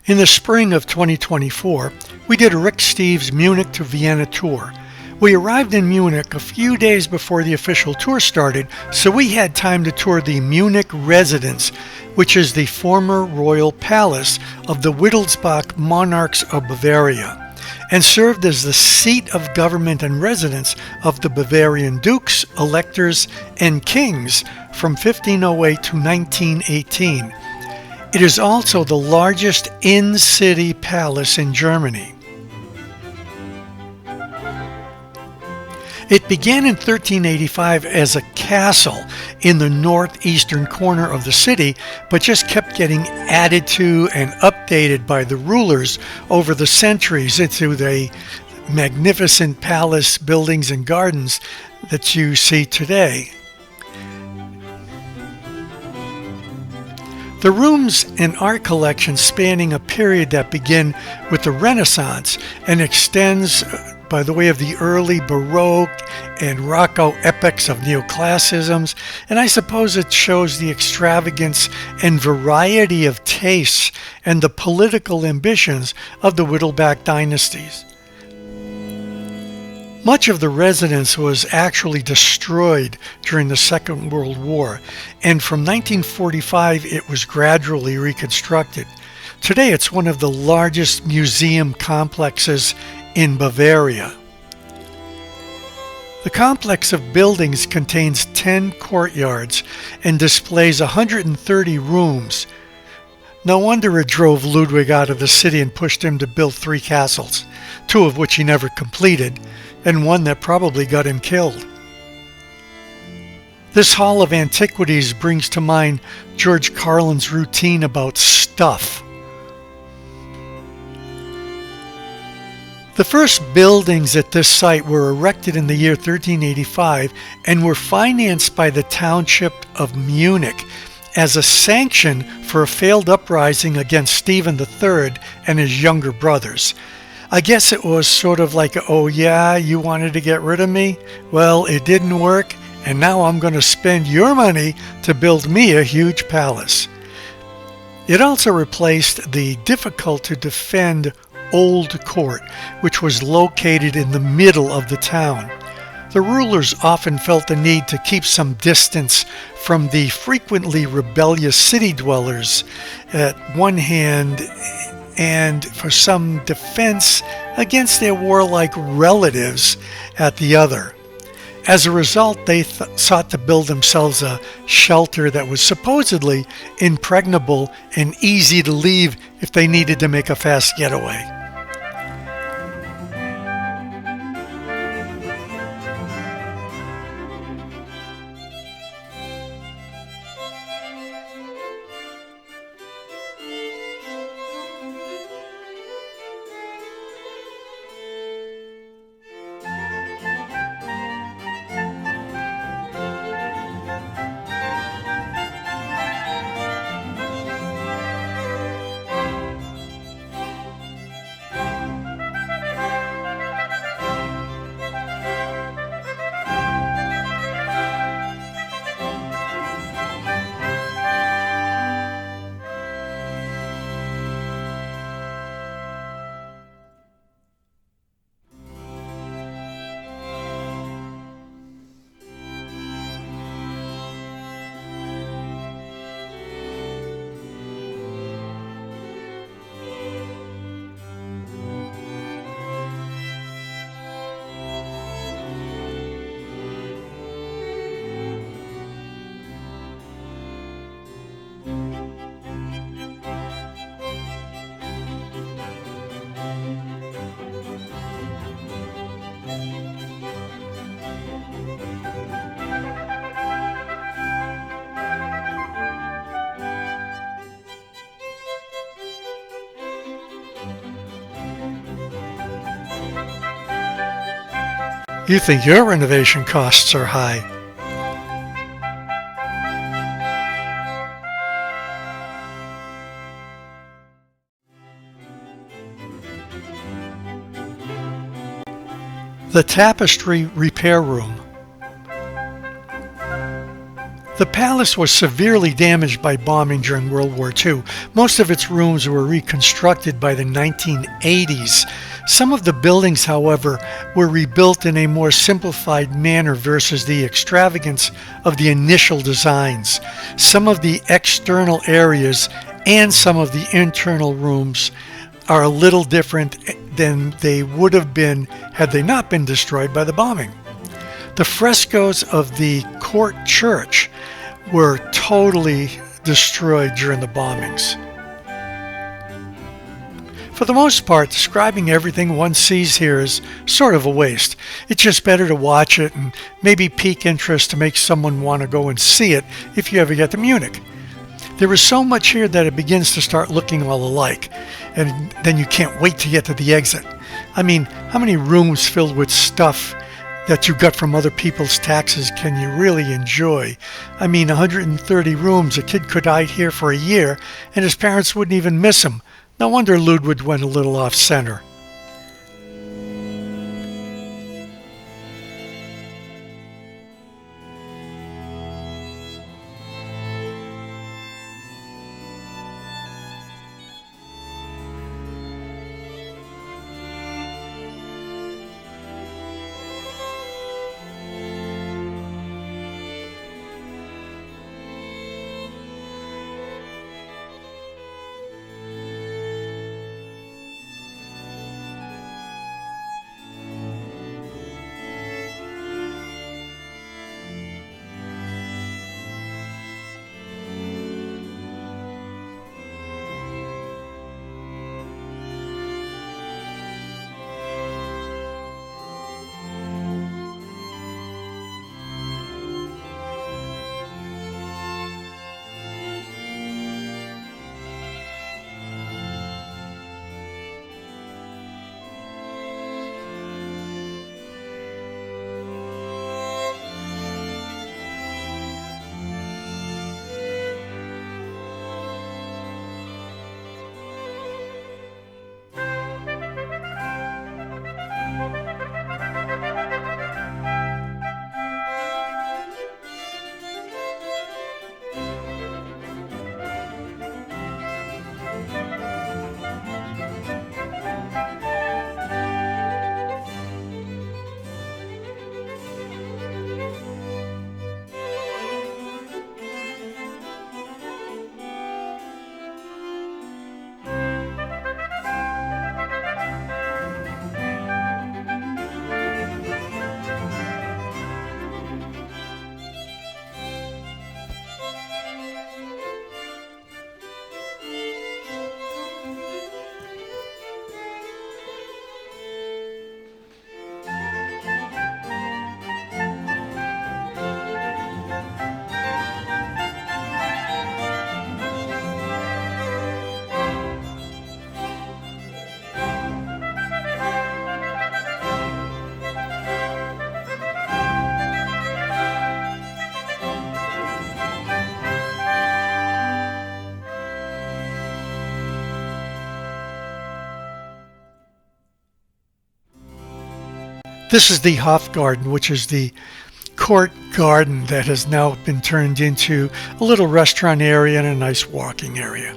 In the spring of 2024, we did a Rick Steves Munich to Vienna tour. We arrived in Munich a few days before the official tour started, so we had time to tour the Munich residence, which is the former royal palace of the Wittelsbach monarchs of Bavaria, and served as the seat of government and residence of the Bavarian dukes, electors, and kings from 1508 to 1918. It is also the largest in-city palace in Germany. It began in 1385 as a castle in the northeastern corner of the city, but just kept getting added to and updated by the rulers over the centuries into the magnificent palace buildings and gardens that you see today. The rooms in our collection spanning a period that began with the Renaissance and extends by the way of the early Baroque and Rococo epochs of neoclassicisms, and I suppose it shows the extravagance and variety of tastes and the political ambitions of the Wittelsbach dynasties. Much of the residence was actually destroyed during the Second World War, and from 1945 it was gradually reconstructed. Today it's one of the largest museum complexes in Bavaria. The complex of buildings contains 10 courtyards and displays 130 rooms. No wonder it drove Ludwig out of the city and pushed him to build 3 castles, 2 of which he never completed, and one that probably got him killed. This Hall of Antiquities brings to mind George Carlin's routine about stuff. The first buildings at this site were erected in the year 1385 and were financed by the township of Munich as a sanction for a failed uprising against Stephen III and his younger brothers. I guess it was sort of like, oh yeah, you wanted to get rid of me? Well, it didn't work, and now I'm going to spend your money to build me a huge palace. It also replaced the difficult to defend Old Court, which was located in the middle of the town. The rulers often felt the need to keep some distance from the frequently rebellious city dwellers at one hand, and for some defense against their warlike relatives at the other. As a result, they sought to build themselves a shelter that was supposedly impregnable and easy to leave if they needed to make a fast getaway. You think your renovation costs are high. The Tapestry Repair Room. The palace was severely damaged by bombing during World War II. Most of its rooms were reconstructed by the 1980s. Some of the buildings, however, were rebuilt in a more simplified manner versus the extravagance of the initial designs. Some of the external areas and some of the internal rooms are a little different than they would have been had they not been destroyed by the bombing. The frescoes of the court church were totally destroyed during the bombings. For the most part, describing everything one sees here is sort of a waste. It's just better to watch it and maybe pique interest to make someone want to go and see it if you ever get to Munich. There is so much here that it begins to start looking all alike, and then you can't wait to get to the exit. I mean, how many rooms filled with stuff that you got from other people's taxes can you really enjoy? I mean, 130 rooms, a kid could hide here for a year and his parents wouldn't even miss him. No wonder Ludwig went a little off center. This is the Hofgarten, which is the court garden that has now been turned into a little restaurant area and a nice walking area.